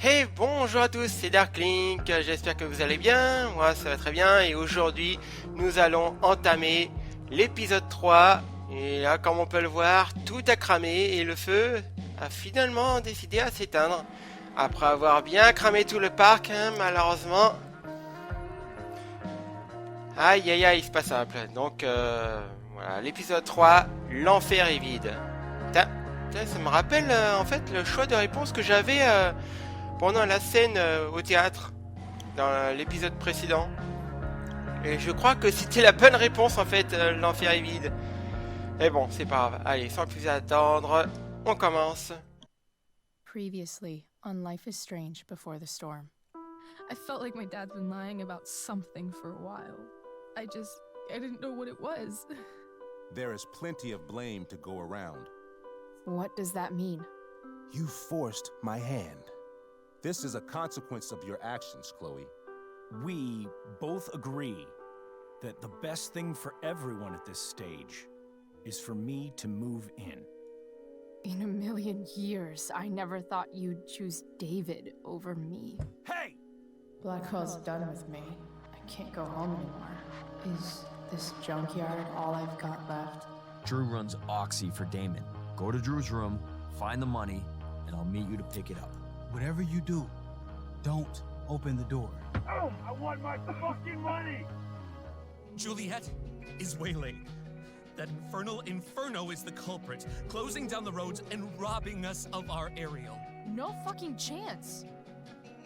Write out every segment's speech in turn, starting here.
Hey, bonjour à tous, c'est Darklink, j'espère que vous allez bien, moi ça va très bien, et aujourd'hui nous allons entamer l'épisode 3, et là comme on peut le voir, tout a cramé et le feu a finalement décidé à s'éteindre, après avoir bien cramé tout le parc, hein, malheureusement. Aïe aïe aïe, c'est pas simple, donc voilà, l'épisode 3, l'enfer est vide. Ça me rappelle en fait le choix de réponse que j'avais pendant la scène au théâtre, dans l'épisode précédent. Et je crois que c'était la bonne réponse en fait, l'enfer est vide. Mais bon, c'est pas grave. Allez, sans plus attendre, on commence. Previously on Life is Strange Before the Storm. I felt like my dad's been lying about something for a while. I didn't know what it was. There is plenty of blame to go around. What does that mean? You forced my hand. This is a consequence of your actions, Chloe. We both agree that the best thing for everyone at this stage is for me to move in. In a million years, I never thought you'd choose David over me. Hey! Blackwell's done with me. I can't go home anymore. Is this junkyard all I've got left? Drew runs Oxy for Damon. Go to Drew's room, find the money, and I'll meet you to pick it up. Whatever you do, don't open the door. Oh, I want my fucking money! Juliet is waylaid. That infernal Inferno is the culprit, closing down the roads and robbing us of our Ariel. No fucking chance.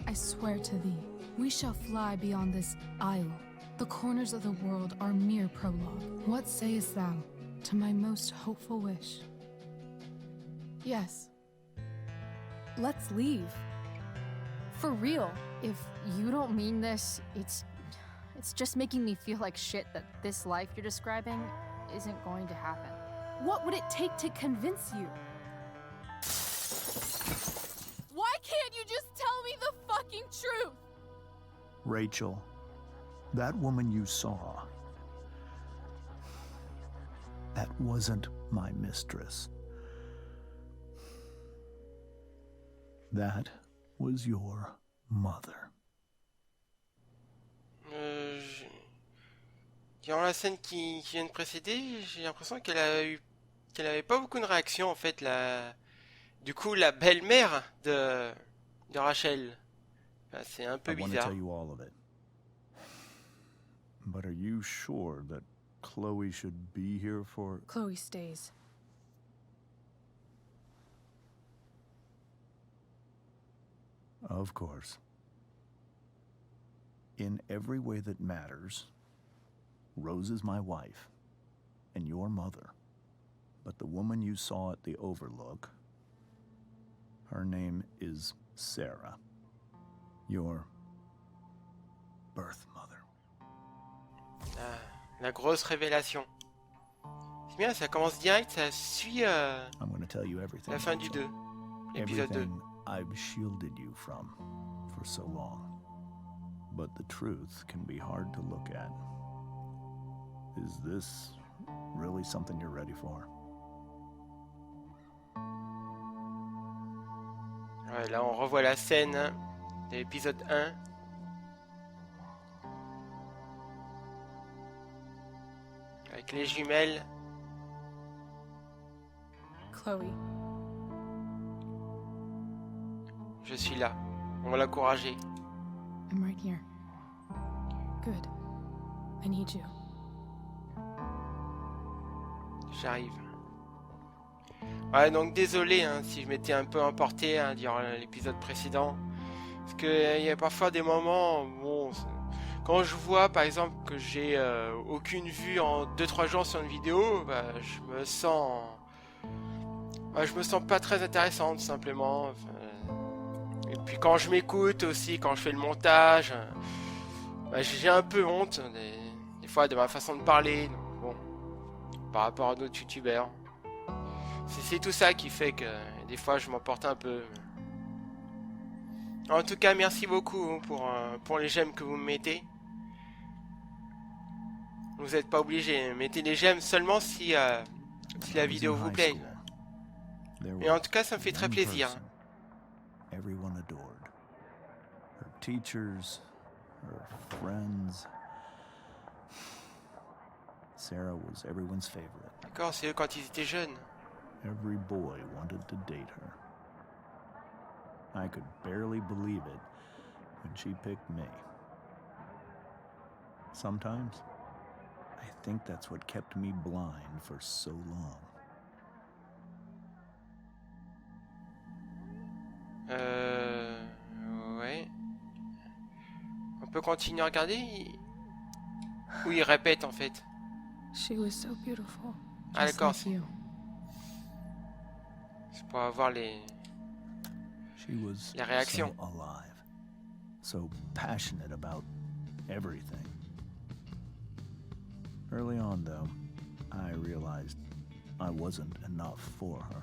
I swear to thee, we shall fly beyond this isle. The corners of the world are mere prologue. What sayest thou to my most hopeful wish? Yes. Let's leave. For real. If you don't mean this, it's just making me feel like shit that this life you're describing isn't going to happen. What would it take to convince you? Why can't you just tell me the fucking truth? Rachel, that woman you saw, that wasn't my mistress. That was your mother. Durant la scène qui vient de précéder, j'ai l'impression qu'elle avait pas beaucoup de réaction en fait, du coup la belle-mère de Rachel. Enfin, c'est un peu I want to bizarre. tell you all of it. But are you sure that Chloe should be here for... Chloe stays. Of course. In every way that matters, Rose is my wife and your mother. But the woman you saw at the Overlook, her name is Sarah, your birth mother. La grosse révélation. C'est bien, ça commence direct, ça suit I'm going to tell you everything. la fin du 2, l'épisode 2. Everything I've shielded you from for so long. But the truth can be hard to look at. Is this really something you're ready for? Ouais, là on revoit la scène de l'épisode 1. Avec les jumelles. Chloe. Je suis là. On va l'encourager. I'm right here. Good. I need you. J'arrive. Ouais, donc désolé hein, si je m'étais un peu emporté hein, durant l'épisode précédent. Parce qu'il y a parfois des moments, bon, quand je vois par exemple que j'ai aucune vue en 2-3 jours sur une vidéo, bah, je me sens pas très intéressant tout simplement. Et puis quand je m'écoute aussi, quand je fais le montage, bah, j'ai un peu honte des fois de ma façon de parler. Donc, bon, par rapport à d'autres youtubeurs. C'est tout ça qui fait que des fois je m'emporte un peu. En tout cas, merci beaucoup pour les j'aime que vous me mettez. Vous n'êtes pas obligés, mettez les j'aime seulement si la vidéo vous plaît. Et en tout cas, ça me fait très plaisir. Everyone adored. teachers, her friends. Sarah was everyone's favorite. D'accord, c'est eux quand ils étaient jeunes. Every boy wanted to date her. I could barely believe it when she picked me. Sometimes, I think that's what kept me blind for so long. Ouais. On peut continuer à regarder ou il répète en fait. She was so beautiful. Ah Just d'accord. like you. C'est pour avoir les réactions. So alive, so passionate about everything. Early on, though, I realized I wasn't enough for her.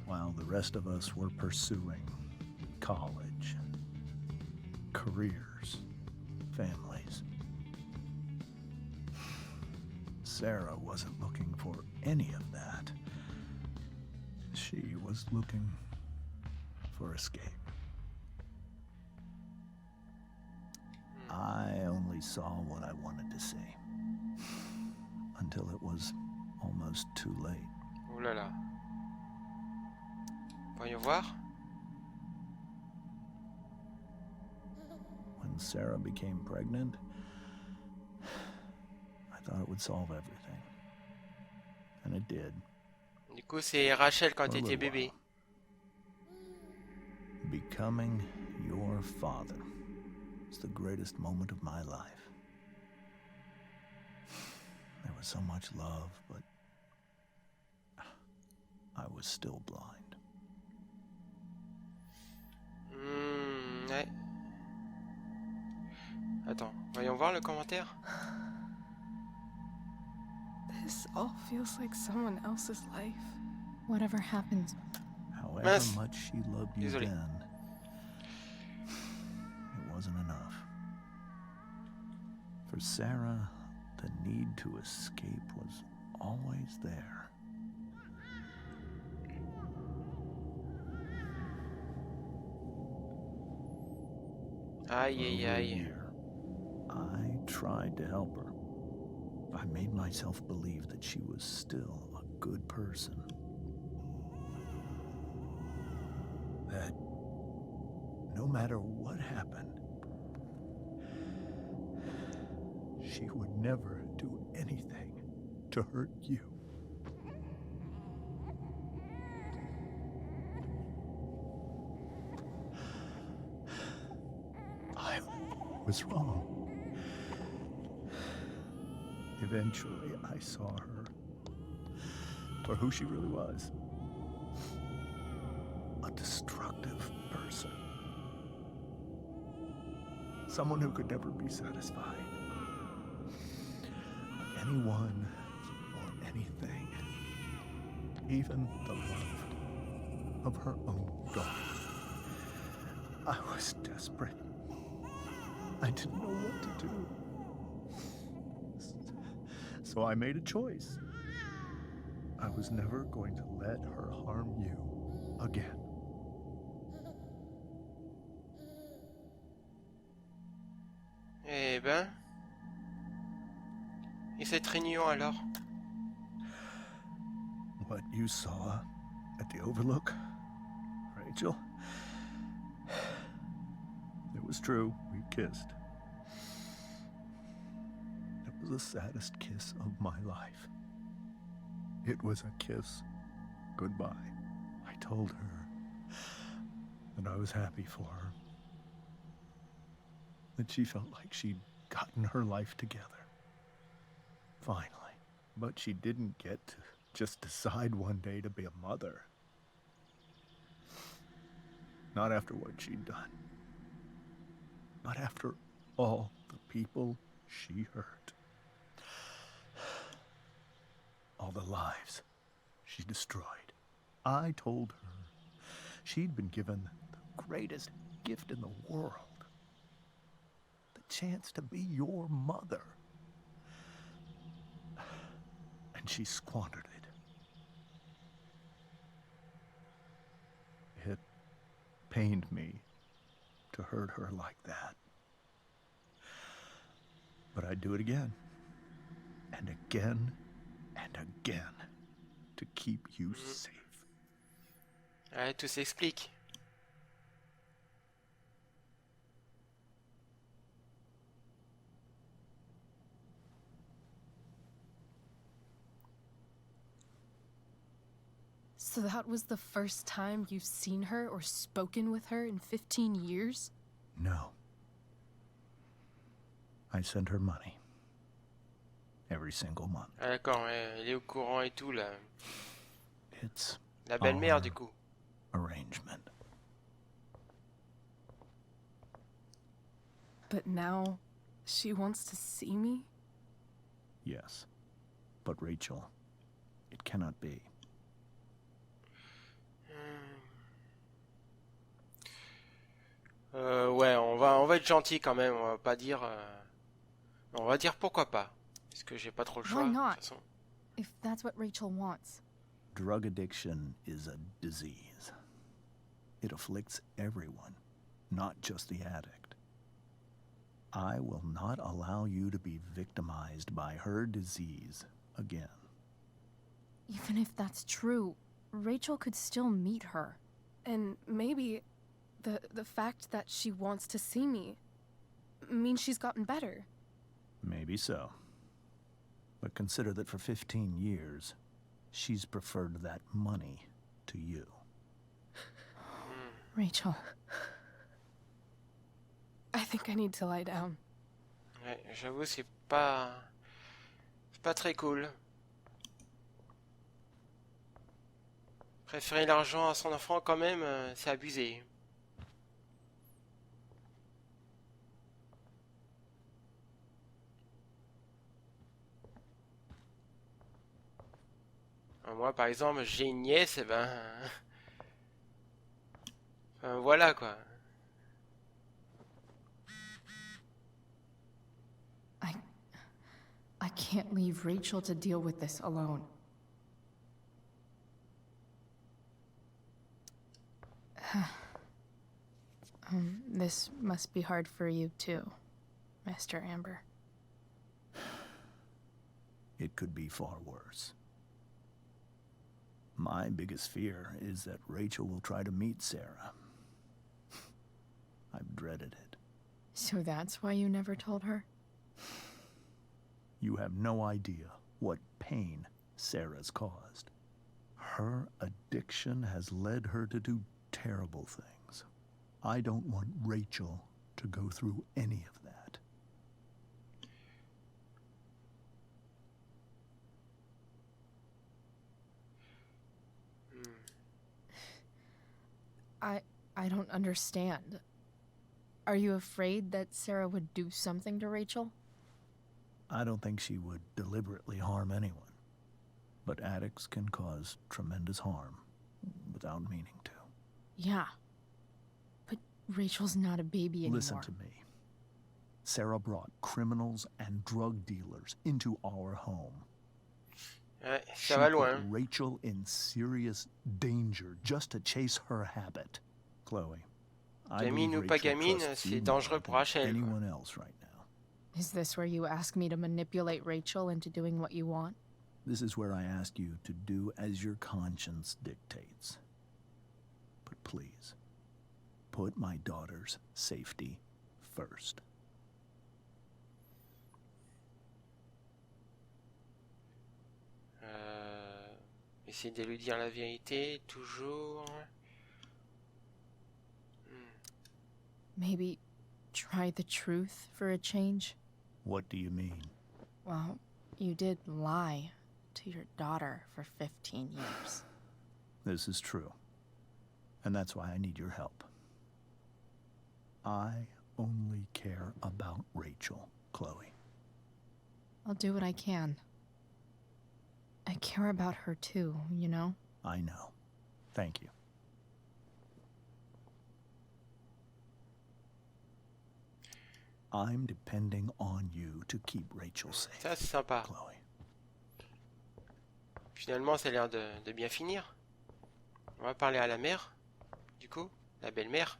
While the rest of us were pursuing college, careers, families, Sarah wasn't looking for any of that. She was looking for escape. I only saw what I wanted to see. Until it was almost too late. Oh là là. Voyons voir. When Sarah became pregnant, I thought it would solve everything. And it did. Du coup, c'est Rachel quand For a t'étais little bébé. while. Becoming your father was the greatest moment of my life. There was so much love, but I was still blind. Ouais. Attends, voyons voir le commentaire. This all feels like someone else's life. Whatever happens, However Mince. much she loved you Désolé. then, it wasn't enough. For Sarah, the need to escape was always there. Aïe For aïe over a aïe. year, I tried to help her. I made myself believe that she was still a good person. That no matter what happened, she would never do anything to hurt you. I was wrong. Eventually, I saw her for who she really was. A destructive person. Someone who could never be satisfied. Anyone or anything. Even the love of her own daughter. I was desperate. I didn't know what to do. So I made a choice. I was never going to let her harm you again. Eh ben. Et cette réunion alors? What you saw at the Overlook, Rachel, it was true. We kissed. It was the saddest kiss of my life. It was a kiss goodbye. I told her that I was happy for her. That she felt like she'd gotten her life together. Finally. But she didn't get to just decide one day to be a mother. Not after what she'd done. Not after all the people she hurt. All the lives she destroyed. I told her she'd been given the greatest gift in the world. The chance to be your mother. And she squandered it. pained me to hurt her like that. But I'd do it again, and again, and again, to keep you safe. Ouais, tout s'explique. So that was the first time you've seen her or spoken with her in 15 years? No. I sent her money. Every single month. Ah, d'accord, ouais, il est au courant et tout, là. It's La belle-mère, our du coup. arrangement. But now, she wants to see me? Yes. But Rachel, it cannot be. Ouais, on va être gentil quand même, on va pas dire... On va dire pourquoi pas. Parce que j'ai pas trop le choix, Why de not? toute façon. If that's what Rachel wants. Drug addiction is a disease. It afflicts everyone, not just the addict. I will not allow you to be victimized by her disease again. Even if that's true, Rachel could still meet her. And maybe the fact that she wants to see me means she's gotten better. Maybe so. But consider that for 15 years, she's preferred that money to you. Rachel. I think I need to lie down. Ouais, j'avoue, c'est pas très cool. Préférer l'argent à son enfant, quand même, c'est abusé. Moi, par exemple, j'ai une nièce, et ben... Enfin, voilà, quoi. I can't leave Rachel to deal with this alone. This must be hard for you too, Mr. Amber. It could be far worse. My biggest fear is that Rachel will try to meet Sarah. I've dreaded it. So that's why you never told her? You have no idea what pain Sarah's caused. Her addiction has led her to do terrible things. I don't want Rachel to go through any of that. I don't understand. Are you afraid that Sarah would do something to Rachel? I don't think she would deliberately harm anyone. But addicts can cause tremendous harm without meaning to. Yeah. But Rachel's not a baby anymore. Listen to me. Sarah brought criminals and drug dealers into our home. Ouais, She ça va put loin. Rachel in serious danger just to chase her habit. Chloe, I Gamine believe ou pas Rachel gamine, trusts c'est you dangereux more pour than Rachel, quoi. anyone else right now. Is this where you ask me to manipulate Rachel into doing what you want? This is where I ask you to do as your conscience dictates. But please, put my daughter's safety first. Essayer de lui dire la vérité, toujours. Maybe try the truth for a change? What do you mean? Well, you did lie to your daughter for 15 years. This is true. And that's why I need your help. I only care about Rachel, Chloe. I'll do what I can. I care about her too, you know? I know. Thank you. I'm depending on you to keep Rachel safe. Ça, c'est sympa. Chloe. Finalement, ça a l'air de bien finir. On va parler à la mère, du coup. la belle-mère.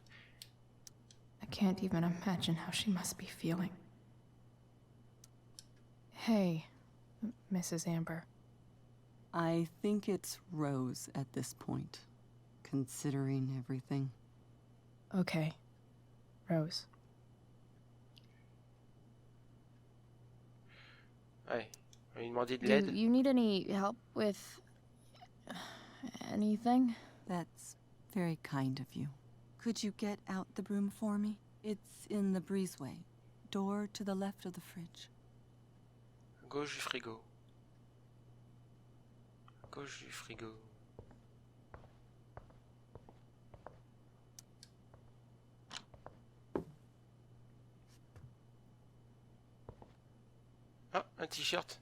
I can't even imagine how she must be feeling. Hey, Mrs. Amber. I think it's Rose at this point, considering everything. Okay, Rose. Ouais, on lui demandait de Do l'aide. you need any help with anything? That's very kind of you. Could you get out the broom for me? It's in the breezeway, door to the left of the fridge. Gauche du frigo. Gauche du frigo. Ah, un t-shirt.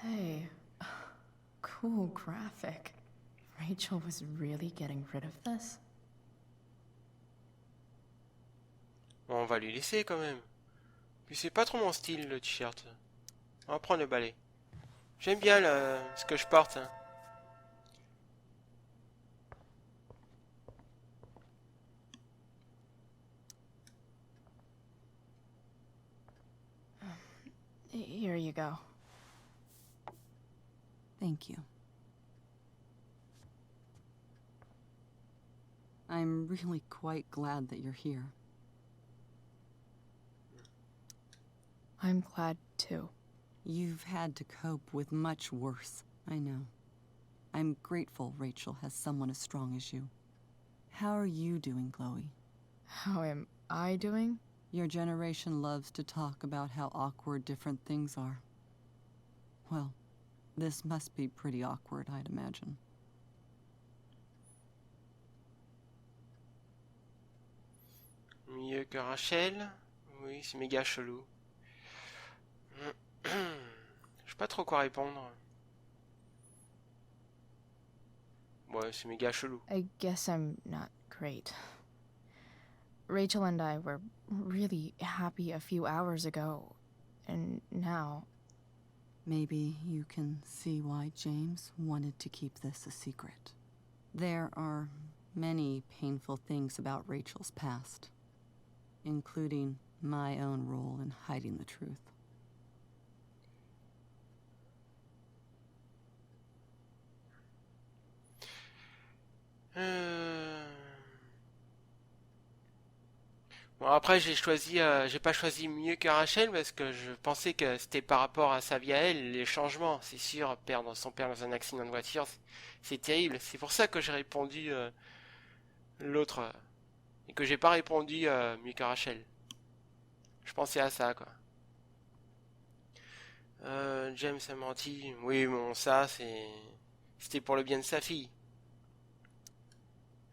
Hey, cool graphic. Rachel was really getting rid of this? Bon, on va lui laisser quand même. Puis c'est pas trop mon style le t-shirt. On va prendre le balai. J'aime bien ce que je porte. Hein. Here you go. Thank you. I'm really quite glad that you're here. I'm glad too. You've had to cope with much worse, I know. I'm grateful Rachel has someone as strong as you. How are you doing, Chloe? How am I doing? Your generation loves to talk about how awkward different things are. Well, this must be pretty awkward, I'd imagine. Mieux que Rachel? Oui, c'est méga chelou. Je sais pas trop quoi répondre. Ouais, c'est méga chelou. I guess I'm not great. Rachel and I were really happy a few hours ago, and now... Maybe you can see why James wanted to keep this a secret. There are many painful things about Rachel's past, including my own role in hiding the truth. Bon, après j'ai pas choisi mieux que Rachel parce que je pensais que c'était par rapport à sa vie à elle, les changements, c'est sûr, perdre son père dans un accident de voiture, c'est terrible. C'est pour ça que j'ai répondu l'autre et que j'ai pas répondu mieux que Rachel. Je pensais à ça quoi. James a menti. Oui, bon, ça c'était pour le bien de sa fille.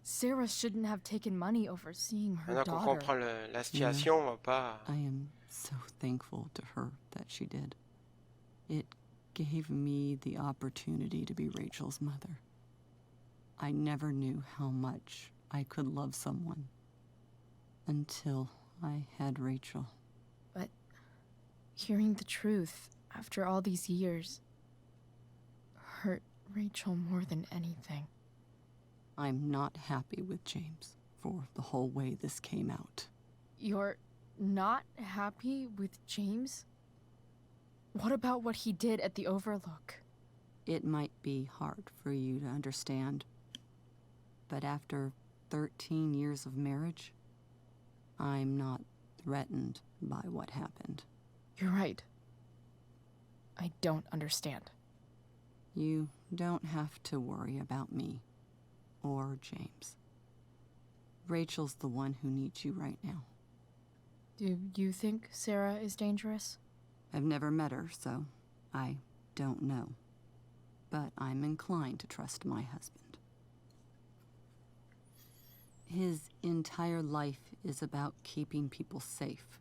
Sarah shouldn't have taken money over seeing her Maintenant qu'on daughter. comprend la situation, on va pas... I am so thankful to her that she did. It gave me the opportunity to be Rachel's mother. I never knew how much I could love someone until I had Rachel. But hearing the truth after all these years hurt Rachel more than anything. I'm not happy with James for the whole way this came out. You're not happy with James? What about what he did at the Overlook? It might be hard for you to understand, but after 13 years of marriage, I'm not threatened by what happened. You're right. I don't understand. You don't have to worry about me or James. Rachel's the one who needs you right now. Do you think Sarah is dangerous? I've never met her, so I don't know. But I'm inclined to trust my husband. His entire life is about keeping people safe.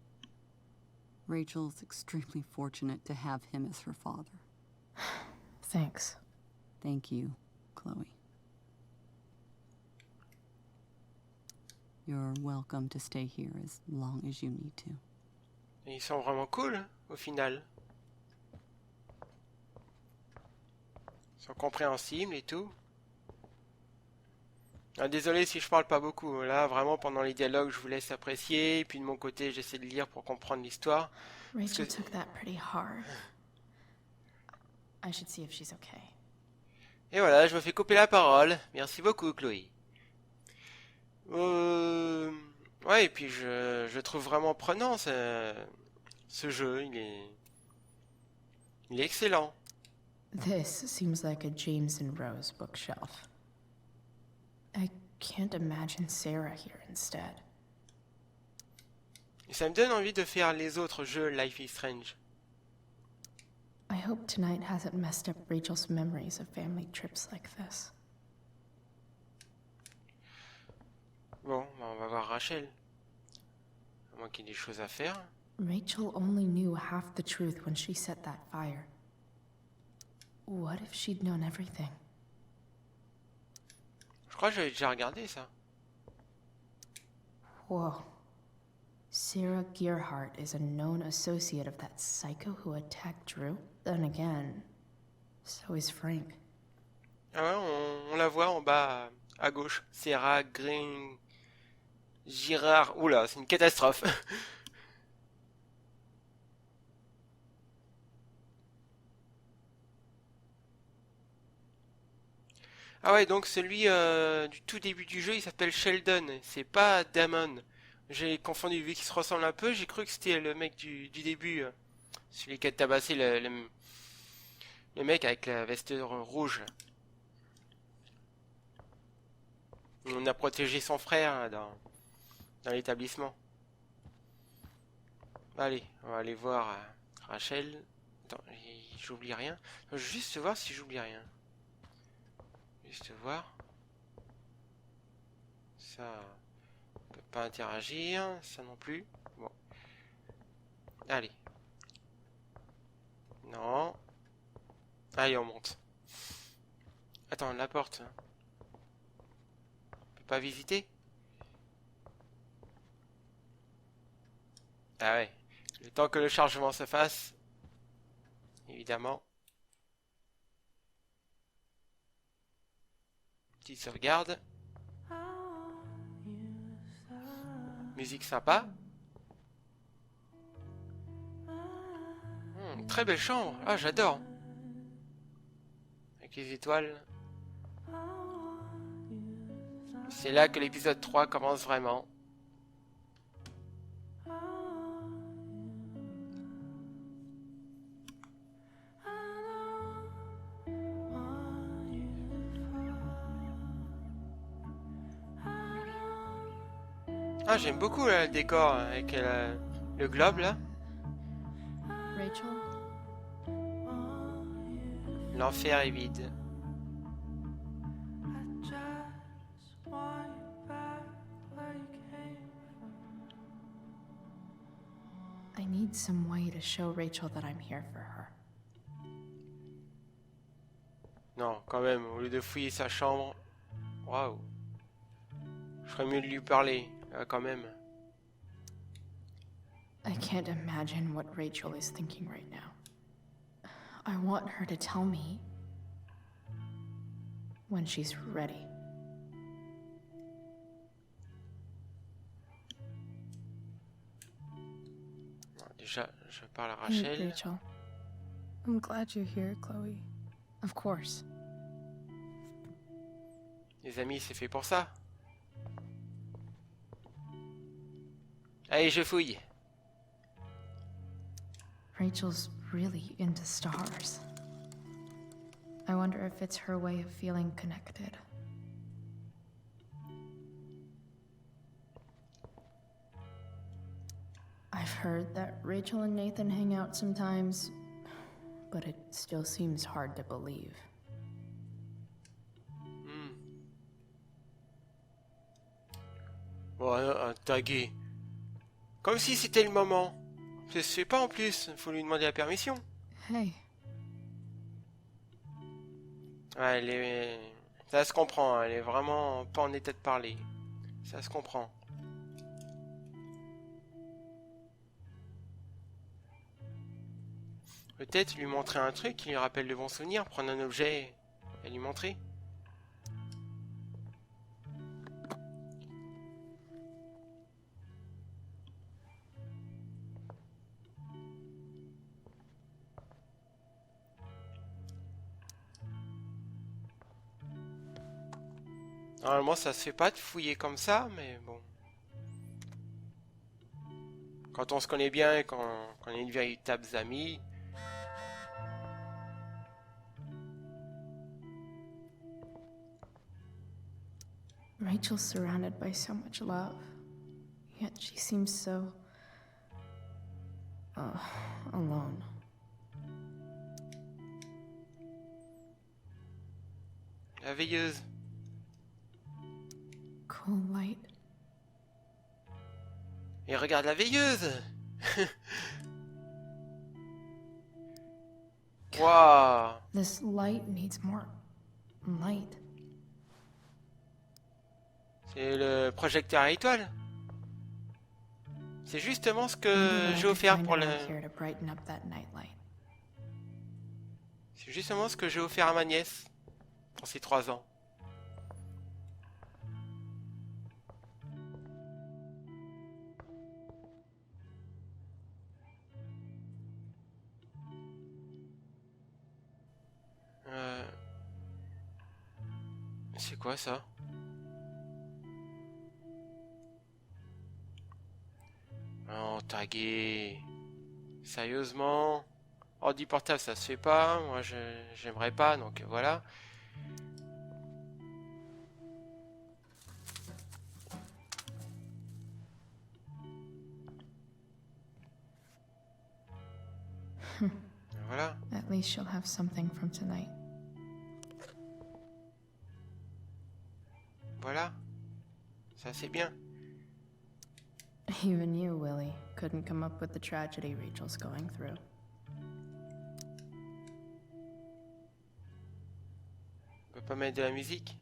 Rachel's extremely fortunate to have him as her father. Thanks. Thank you, Chloe. You're welcome to stay here as long as you need to. Et ils sont vraiment cool, hein, au final. Ils sont compréhensibles et tout. Ah, désolé si je parle pas beaucoup. Là, vraiment, pendant les dialogues, je vous laisse apprécier. Et puis de mon côté, j'essaie de lire pour comprendre l'histoire. Rachel took that pretty hard. I should see if she's okay. Et voilà, je me fais couper la parole. Merci beaucoup, Chloé. Ouais, et puis je trouve vraiment prenant ce jeu. Il est excellent. This seems like a James and Rose bookshelf. I can't imagine Sarah here instead. Et ça me donne envie de faire les autres jeux Life is Strange. I hope tonight hasn't messed up Rachel's memories of family trips like this. Bon, bah on va voir Rachel. À moins qu'il y ait des choses à faire. Rachel only knew half the truth when she set that fire. What if she'd known everything? Je crois que j'avais déjà regardé ça. Whoa. Sarah Gearhart is a known associate of that psycho who attacked Drew? Then again, so is Frank. Ah ouais, on la voit en bas à gauche. Sarah Green Girard. Oula, c'est une catastrophe. Ah ouais, donc celui du tout début du jeu, il s'appelle Sheldon. C'est pas Damon. J'ai confondu, vu qu'ils se ressemblent un peu, j'ai cru que c'était le mec du début. Celui qui a tabassé le mec avec la veste rouge. On a protégé son frère dans l'établissement. Allez, on va aller voir Rachel. Attends, j'oublie rien. Je veux juste voir si j'oublie rien. Juste voir. Ça, on peut pas interagir. Ça non plus. Bon. Allez. Non. Allez, on monte. Attends, la porte. On peut pas visiter? Ah ouais. Le temps que le chargement se fasse. Évidemment. Petite sauvegarde. Musique sympa. Très belle chambre. Ah, j'adore. Avec les étoiles. C'est là que l'épisode 3 commence vraiment. Ah, j'aime beaucoup là, le décor avec le globe là. Rachel? L'enfer est vide. I need some way to show Rachel that I'm here for her. Non, quand même, au lieu de fouiller sa chambre. Waouh. Je ferais mieux de lui parler, quand même. I can't imagine what Rachel is thinking right now. I want her to tell me when she's ready. Bon, déjà, je parle à Hey, Rachel. Rachel. I'm glad you're here, Chloe. Of course. Les amis, c'est fait pour ça. Allez, je fouille. Rachel's really into stars. I wonder if it's her way of feeling connected. I've heard that Rachel and Nathan hang out sometimes, but it still seems hard to believe. Bon, tagué. Comme si c'était le moment. Ça se fait pas en plus, faut lui demander la permission. Hey. Ouais, ça se comprend, elle est vraiment pas en état de parler. Ça se comprend. Peut-être lui montrer un truc qui lui rappelle de bons souvenirs, prendre un objet et lui montrer. Normalement, ça se fait pas de fouiller comme ça, mais bon. Quand on se connaît bien et qu'on est une véritable amie. Rachel's surrounded by so much love, yet she seems so alone. La veilleuse. Cool light. Et regarde la veilleuse. Waouh. This light needs more light. C'est le projecteur à étoiles. C'est justement ce que Maybe I j'ai could offert find pour it le... out here to brighten up that nightlight. C'est justement ce que j'ai offert à ma nièce pour ses 3 ans. C'est quoi ça? Oh, tagué. Sérieusement? Ordi portable, ça se fait pas. Moi, j'aimerais pas, donc voilà. Voilà. At least she'll have something from tonight. Voilà. Ça, c'est bien. Even you, Willie, couldn't come up with the tragedy Rachel's going through. On peut pas mettre de la musique?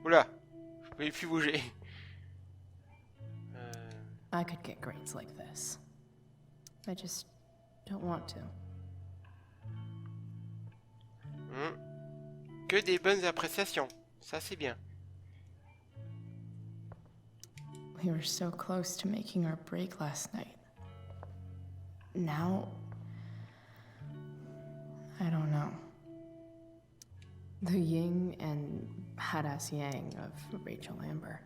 Oula, je pouvais plus bouger. I could get grades like this. I just don't want to. Que des bonnes appréciations. Ça, c'est bien. We were so close to making our break last night. Now, I don't know. The yin and badass yang of Rachel Amber.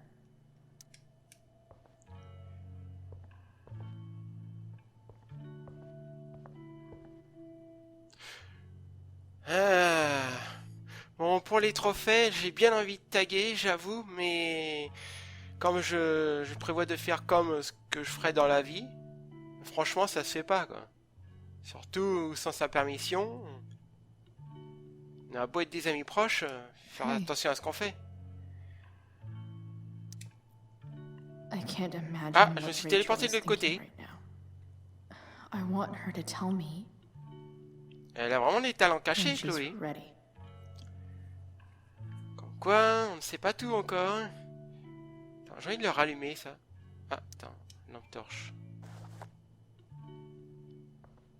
Bon, pour les trophées, j'ai bien envie de taguer, j'avoue, mais comme je prévois de faire comme ce que je ferais dans la vie, franchement, ça se fait pas, quoi. Surtout sans sa permission. On a beau être des amis proches, faire attention à ce qu'on fait. I can't imagine Ah, je me what suis Rachel téléporté is de l'autre thinking côté. right now. I want her to tell me Elle a vraiment des talents when cachés, she's Chloé. ready. Comme quoi, on ne sait pas tout encore. Attends, j'ai envie de le rallumer, ça. Ah, attends, lampe torche.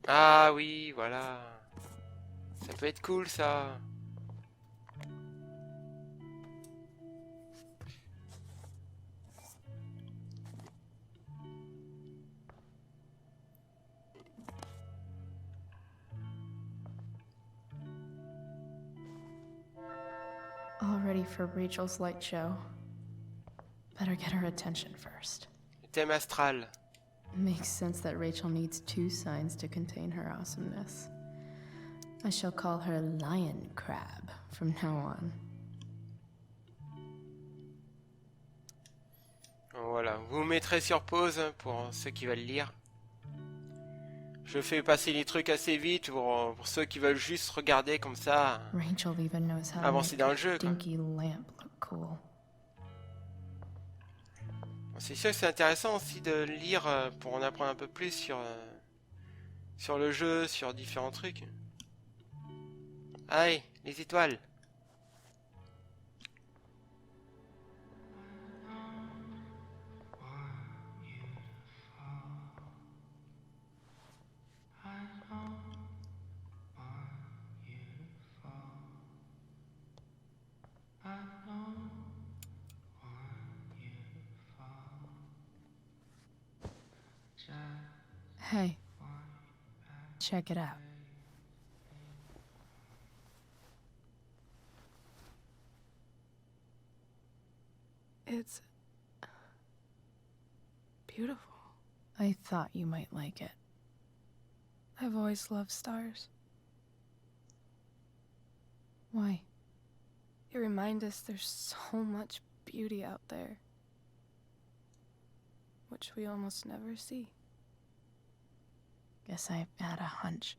Ah oui, voilà. Ça peut être cool, ça. All ready for Rachel's light show. Better get her attention first. Le thème astral. Makes sense that Rachel needs 2 signs to contain her awesomeness. I shall call her Lion Crab from now on. Voilà, vous mettrez sur pause pour ceux qui veulent lire. Je fais passer les trucs assez vite pour ceux qui veulent juste regarder comme ça. Rachel even knows how to Avancer make dans that le jeu, quoi. dinky lamp look cool. C'est sûr que c'est intéressant aussi de lire pour en apprendre un peu plus sur le jeu, sur différents trucs. Allez, les étoiles. Hey, Check it out. It's beautiful. I thought you might like it. I've always loved stars. Why? They remind us there's so much beauty out there, which we almost never see. Guess I had a hunch.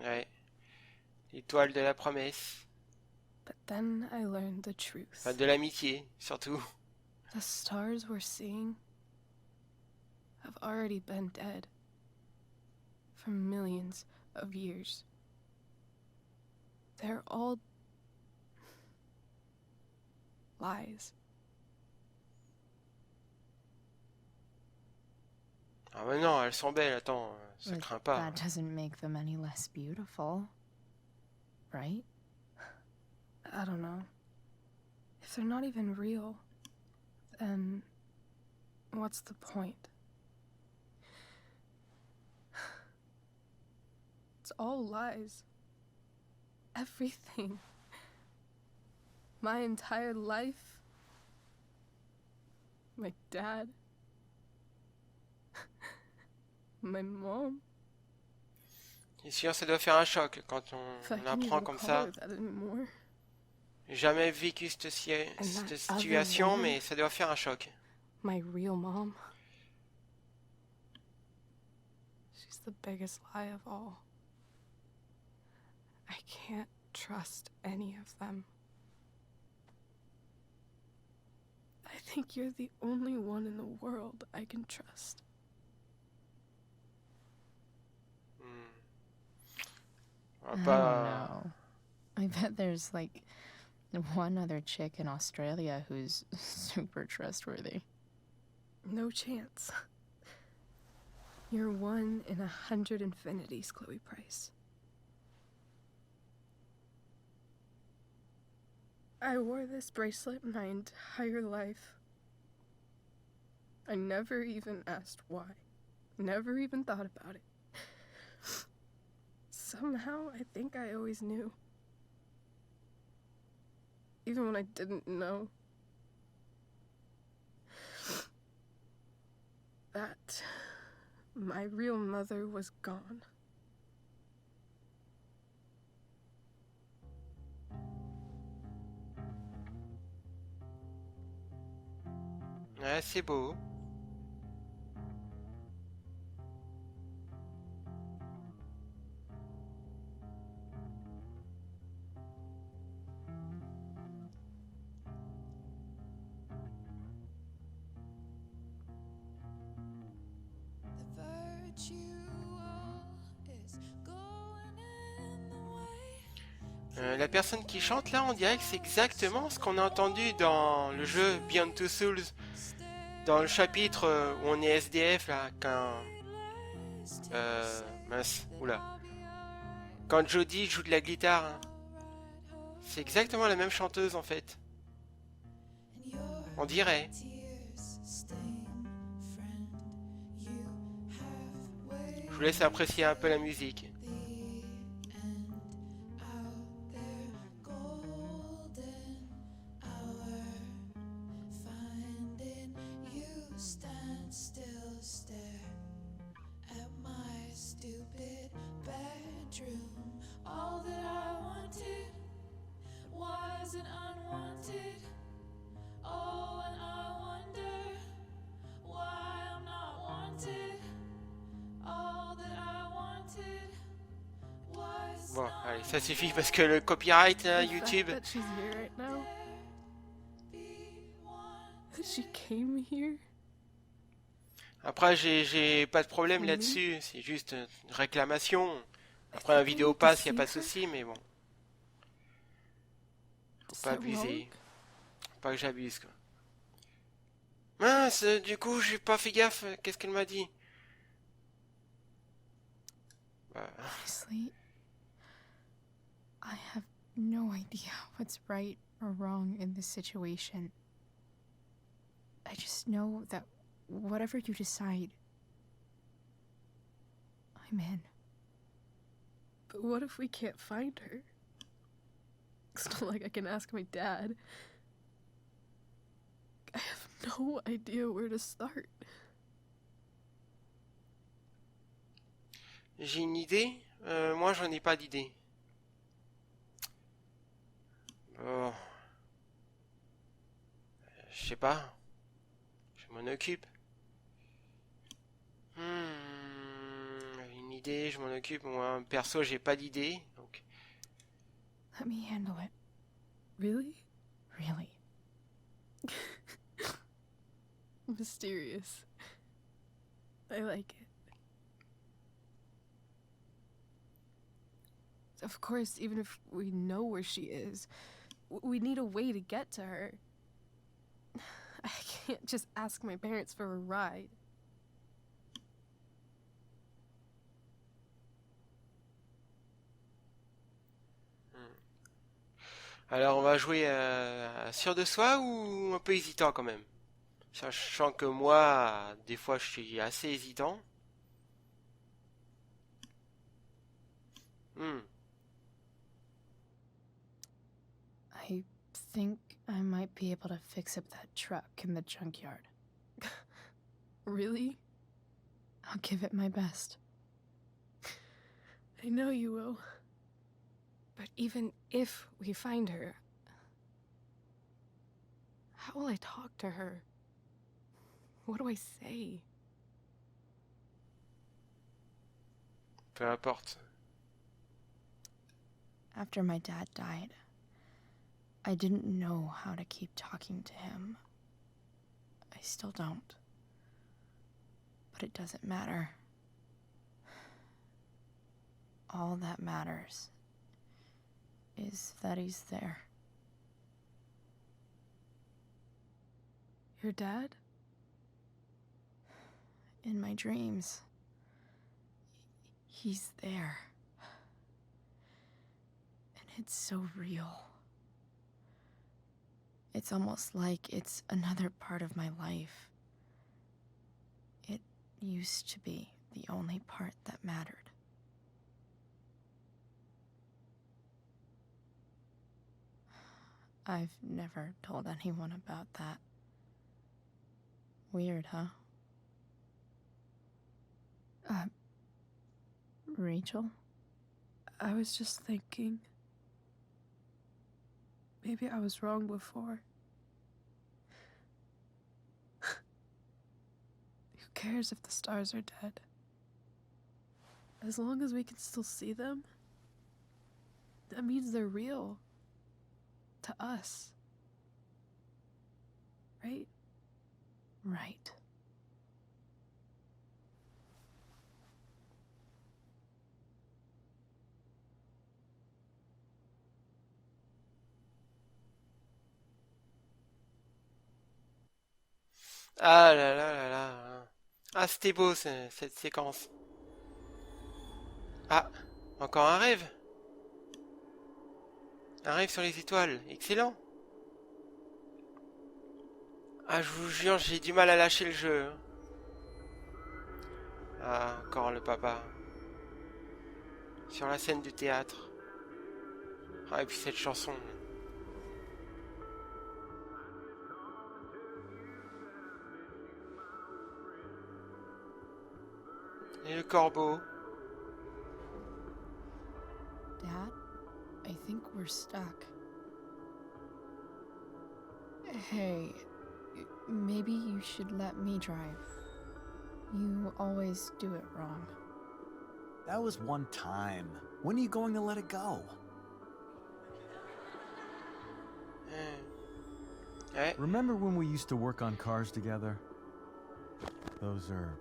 Ouais. L'étoile de la promesse. But then I learned the truth. Enfin, de l'amitié, surtout. The stars we're seeing have already been dead for millions of years. They're all lies. Ah mais non, elles sont belles, attends, ça But craint pas. that doesn't make them any less beautiful, right? I don't know. If they're not even real, then what's the point? It's all lies. Everything. My entire life. My dad. My mom. C'est sûr, ça doit faire un choc quand on apprend comme ça. J'ai jamais vécu cette situation, mais ça doit faire un choc. My real mom. She's the biggest lie of all. I can't trust any of them. I think you're the only one in the world I can trust. I don't know. I bet there's like one other chick in Australia who's super trustworthy. No chance. You're 1 in 100 infinities, Chloe Price. I wore this bracelet my entire life. I never even asked why. Never even thought about it. Somehow, I think I always knew. Even when I didn't know. That my real mother was gone. Ouais, c'est beau. La personne qui chante là, on dirait que c'est exactement ce qu'on a entendu dans le jeu Beyond Two Souls, dans le chapitre où on est SDF là, quand Jodie joue de la guitare. Hein. C'est exactement la même chanteuse en fait. On dirait. Je vous laisse apprécier un peu la musique. Bon, allez, ça suffit parce que le copyright, YouTube. Après, j'ai pas de problème là-dessus, c'est juste une réclamation. Après, la vidéo passe, y a pas de souci, mais bon. Faut pas abuser. Faut pas que j'abuse, quoi. Mince, du coup, j'ai pas fait gaffe. Qu'est-ce qu'elle m'a dit? Honestly, I have no idea what's right or wrong in this situation. I just know that whatever you decide, I'm in. But what if we can't find her? It's not like I can ask my dad. I have no idea where to start. J'ai une idée. Moi, j'en ai pas d'idée. Bon. Je sais pas. Je m'en occupe. Une idée, je m'en occupe. Moi, perso, j'ai pas d'idée. Donc... Let me handle it. Really? Really. Mysterious. I like it. Of course, even if we know where she is, we need a way to get to her. I can't just ask my parents for a ride. Alors, on va jouer sûr de soi ou un peu hésitant quand même? Sachant que moi, des fois, je suis assez hésitant. I think I might be able to fix up that truck in the junkyard. Really? I'll give it my best. I know you will. But even if we find her, how will I talk to her? What do I say? Peu importe. After my dad died, I didn't know how to keep talking to him. I still don't. But it doesn't matter. All that matters is that he's there. Your dad? In my dreams. He's there. And it's so real. It's almost like it's another part of my life. It used to be the only part that mattered. I've never told anyone about that. Weird, huh? Rachel? I was just thinking. Maybe I was wrong before. Who cares if the stars are dead? As long as we can still see them, that means they're real. To us. Right? Right. Ah là là là là. Ah, c'était beau cette séquence. Ah, encore un rêve. Un rêve sur les étoiles. Excellent. Ah, je vous jure, j'ai du mal à lâcher le jeu. Ah, encore le papa. Sur la scène du théâtre. Ah, et puis cette chanson. Et le corbeau. Dad, I think we're stuck. Hey, maybe you should let me drive. You always do it wrong. That was one time. When are you going to let it go? Remember when we used to work on cars together? Those are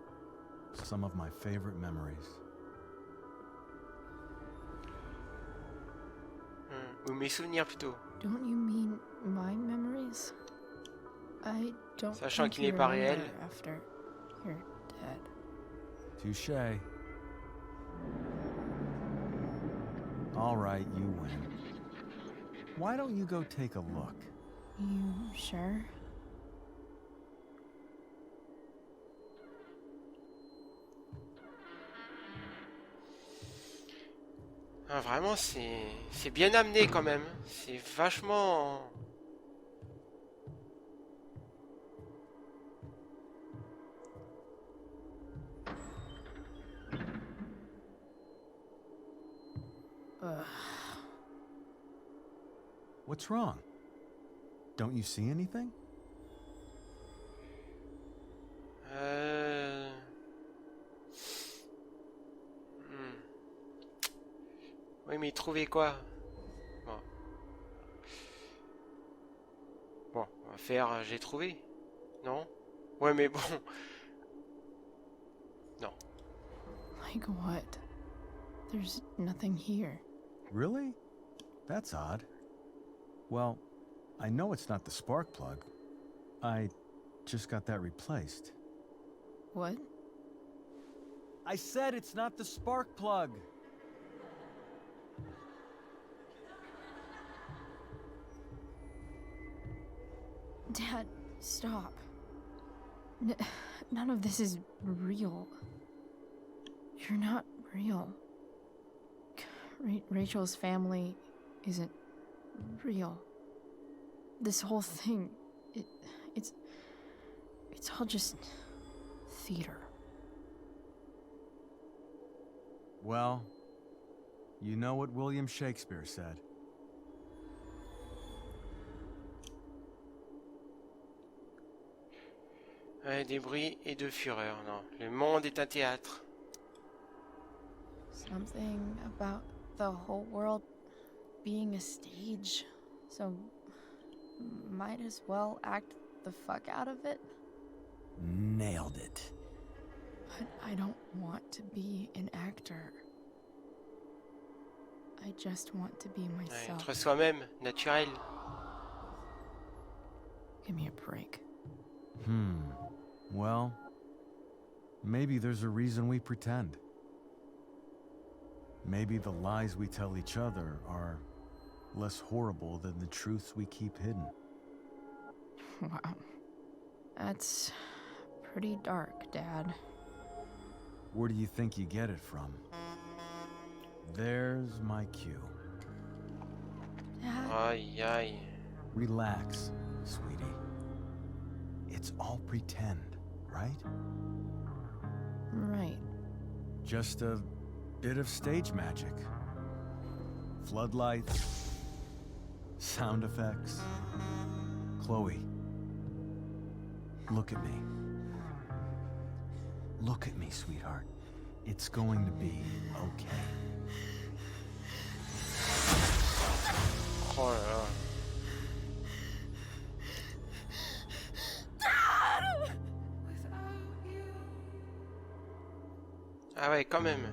some of my favorite memories. Ou mes souvenirs plutôt. Don't you mean my memories? I don't Sachant think qu'il you n'est pas remember réel. after you're dead. Touché. All right, you win. Why don't you go take a look? You sure? Ah, vraiment, c'est bien amené quand même. C'est vachement... What's wrong? Don't you see anything? Oui, mais il trouvait quoi? Bon. Bon, on va faire... j'ai trouvé. Non? Ouais, mais bon... Non. Like what? There's nothing here. Really? That's odd. Well, I know it's not the spark plug. I just got that replaced. What? I said it's not the spark plug! Dad, stop. None of this is real. You're not real. Rachel's family isn't real. This whole thing, it's all just theater. Well, you know what William Shakespeare said. Ouais, des bruits et de fureur, non. Le monde est un théâtre. Something about the whole world being a stage. So, might as well act the fuck out of it. Nailed it. But I don't want to be an actor. I just want to be Ouais, myself. être soi-même, naturel. Give me a break. Well, maybe there's a reason we pretend. Maybe the lies we tell each other are less horrible than the truths we keep hidden. Wow. That's pretty dark, Dad. Where do you think you get it from? There's my cue. Dad? Aïe, aïe. Relax, sweetie. It's all pretend, right? Right. Just a bit of stage magic. Floodlights, sound effects. Chloe, look at me. Look at me, sweetheart. It's going to be okay. Oh là là. Ah ouais, quand même.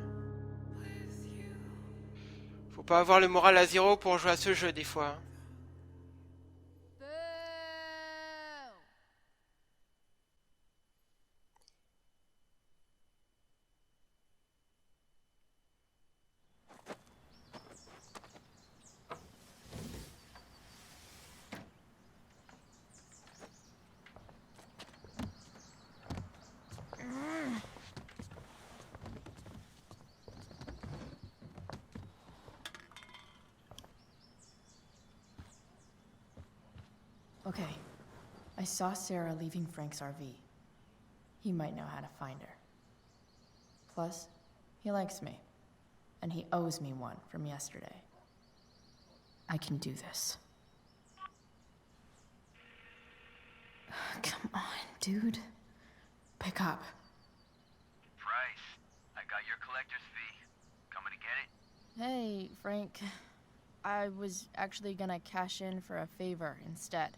Faut pas avoir le moral à zéro pour jouer à ce jeu des fois. Okay. I saw Sarah leaving Frank's RV. He might know how to find her. Plus, he likes me. And he owes me one from yesterday. I can do this. Come on, dude. Pick up. Price, I got your collector's fee. Coming to get it? Hey, Frank. I was actually gonna cash in for a favor instead.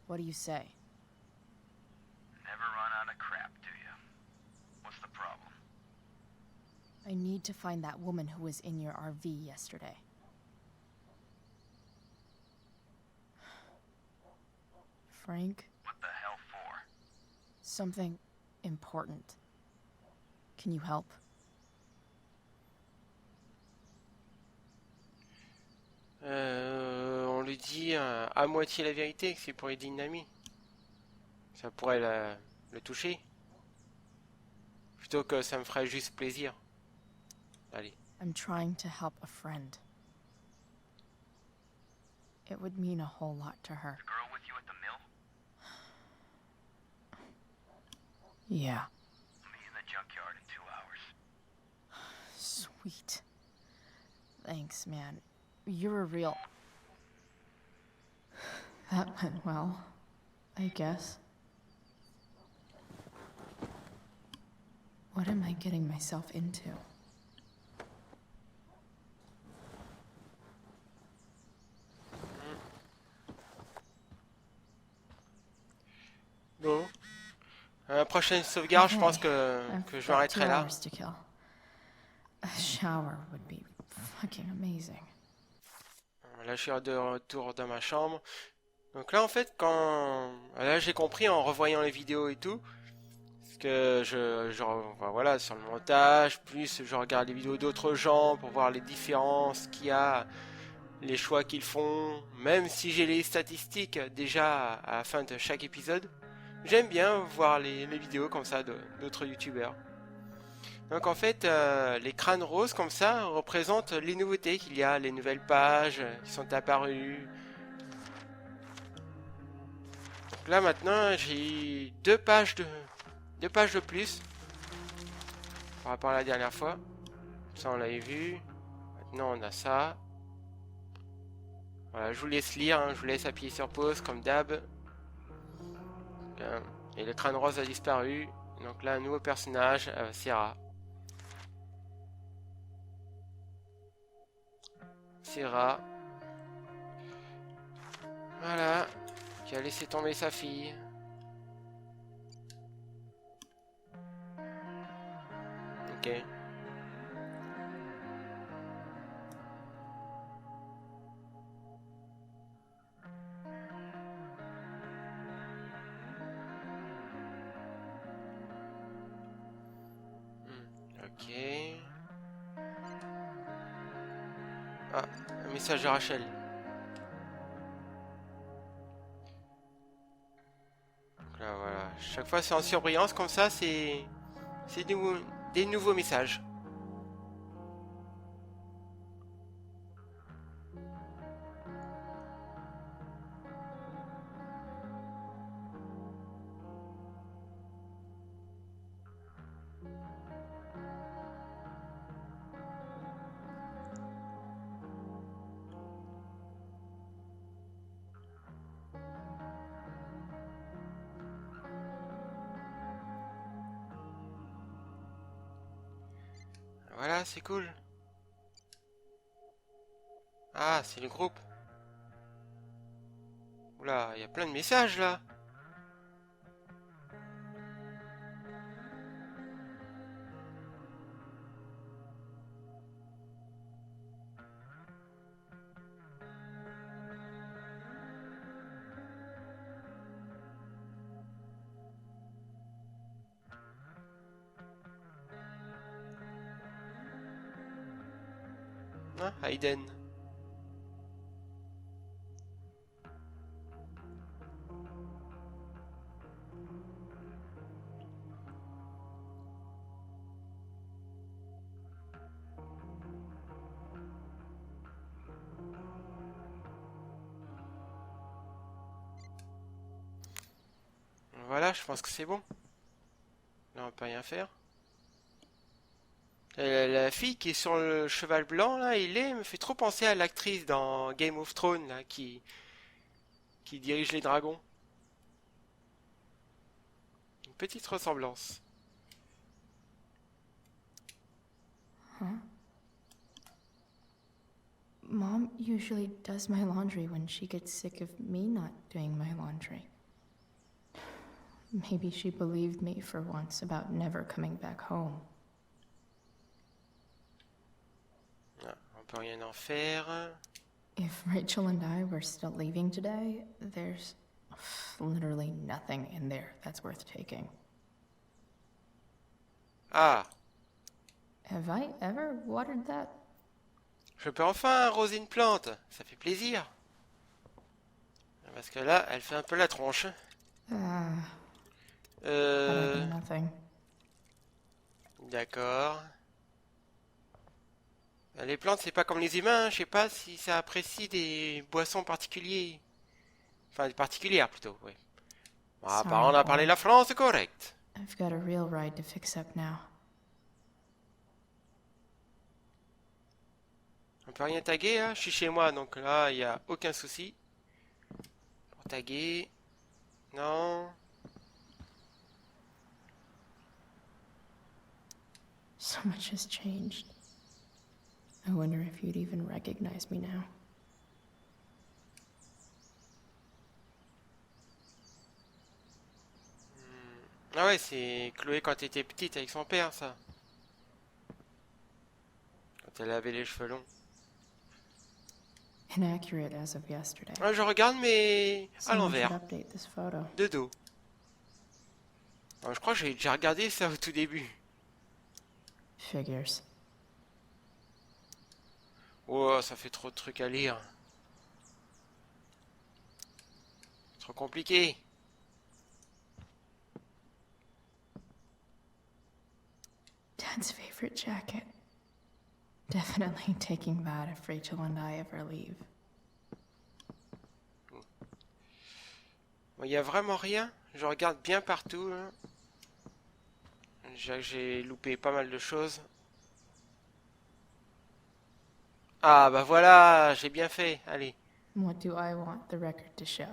What do you say? Never run out of crap, do you? What's the problem? I need to find that woman who was in your RV yesterday. Frank? What the hell for? Something important. Can you help? On lui dit à moitié la vérité que c'est pour aider une amie. Ça pourrait le toucher. Plutôt que ça me ferait juste plaisir. Allez. I'm trying to help a friend. It would mean a whole lot to her. The girl with you at the mill? Yeah. Meet in the junkyard in 2 hours. Sweet. Thanks, man. You're a real... That went well, I guess. What am I getting myself into? Bon. Prochaine sauvegarde, je pense que je m'arrêterai là. To kill. A shower would be fucking amazing. Là, je suis de retour dans ma chambre. Donc là, en fait, là, j'ai compris en revoyant les vidéos et tout, parce que enfin, voilà, sur le montage, plus je regarde les vidéos d'autres gens pour voir les différences qu'il y a, les choix qu'ils font, même si j'ai les statistiques déjà à la fin de chaque épisode. J'aime bien voir les vidéos comme ça d'autres youtubeurs. Donc en fait, les crânes roses comme ça représentent les nouveautés qu'il y a, les nouvelles pages qui sont apparues. Donc là maintenant, j'ai deux pages de plus par rapport à la dernière fois. Ça on l'avait vu. Maintenant on a ça. Voilà, je vous laisse lire, hein, je vous laisse appuyer sur pause comme d'hab. Et le crâne rose a disparu. Donc là, un nouveau personnage, Sierra. Sierra. Voilà. Qui a laissé tomber sa fille. Ok. Ok. Ah, un message de Rachel. Donc là, voilà. Chaque fois, c'est en surbrillance, comme ça, c'est des nouveaux messages. Voilà, c'est cool. Ah, c'est le groupe. Oula, il y a plein de messages là. Ah, Hayden. Voilà, je pense que c'est bon. Là, on peut rien faire. La fille qui est sur le cheval blanc, là, me fait trop penser à l'actrice dans Game of Thrones, là, qui dirige les dragons. Une petite ressemblance. Huh? Mom usually does my laundry when she gets sick of me not doing my laundry. Maybe she believed me for once about never coming back home. Ah, on peut rien en faire. If Rachel and I were still leaving today, there's literally nothing in there that's worth taking. Ah, Have I ever watered that? je peux enfin arroser une plante. Ça fait plaisir. Parce que là, elle fait un peu la tronche. Nothing. D'accord. Les plantes, c'est pas comme les humains, je sais pas si ça apprécie des boissons particuliers. Enfin, particulières plutôt, oui. Bon, apparemment, on a parlé la France, c'est correct. I've got a real ride to fix up now. On peut rien taguer, hein. Je suis chez moi, donc là, il n'y a aucun souci. Pour taguer. Non. So much has changed. I wonder if you'd even recognize me now. Ah ouais, c'est Chloé quand elle était petite avec son père, ça. Quand elle avait les cheveux longs. Inaccurate as of yesterday. Ah, je regarde, mais à Someone l'envers. should update this photo. De dos. Je crois que j'ai déjà regardé ça au tout début. Figures. Oh, ça fait trop de trucs à lire. Trop compliqué. Dad's favorite jacket. Definitely taking that if Rachel and I ever leave. Il n'y a vraiment rien. Je regarde bien partout. Hein. J'ai loupé pas mal de choses. Ah bah voilà, j'ai bien fait. Allez. What do I want the record to show?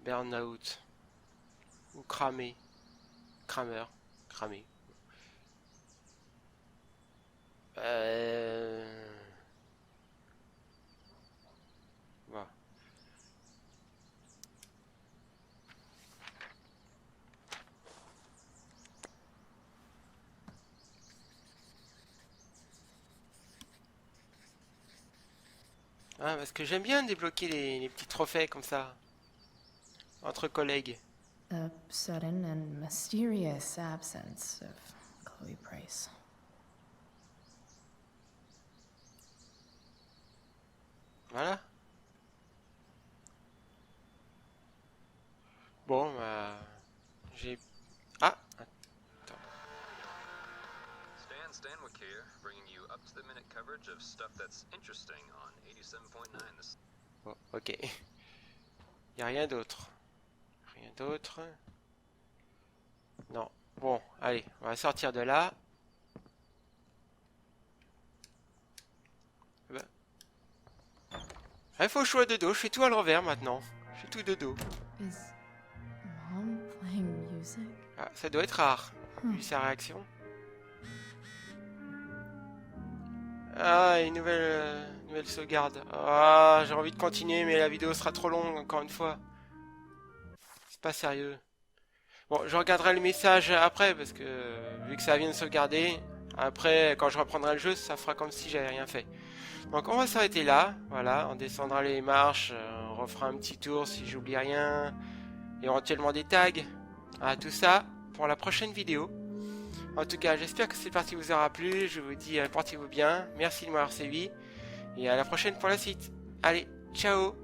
Burnout. Ou cramé. Crameur. Cramé. Voilà. Ah, parce que j'aime bien débloquer les petits trophées comme ça. Entre collègues. The sudden and mysterious absence of Chloe Price. Voilà. Bon, bah... J'ai... Ah, attends. Stanwyck here, bringing you up-to-the-minute coverage of stuff that's interesting on 87.9. Bon, ok. Y a rien d'autre. Rien d'autre. Non. Bon, allez, on va sortir de là. Il faut que je sois de dos, je fais tout à l'envers maintenant. Je fais tout de dos. Is Mom playing music? Ah, ça doit être rare, vu sa réaction. Ah, une nouvelle sauvegarde. Ah, j'ai envie de continuer, mais la vidéo sera trop longue, encore une fois. C'est pas sérieux. Bon, je regarderai le message après, parce que vu que ça vient de sauvegarder, après, quand je reprendrai le jeu, ça fera comme si j'avais rien fait. Donc on va s'arrêter là, voilà, on descendra les marches, on refera un petit tour si j'oublie rien, éventuellement des tags, tout ça pour la prochaine vidéo. En tout cas, j'espère que cette partie vous aura plu, je vous dis portez-vous bien, merci de m'avoir suivi, et à la prochaine pour la suite. Allez, ciao!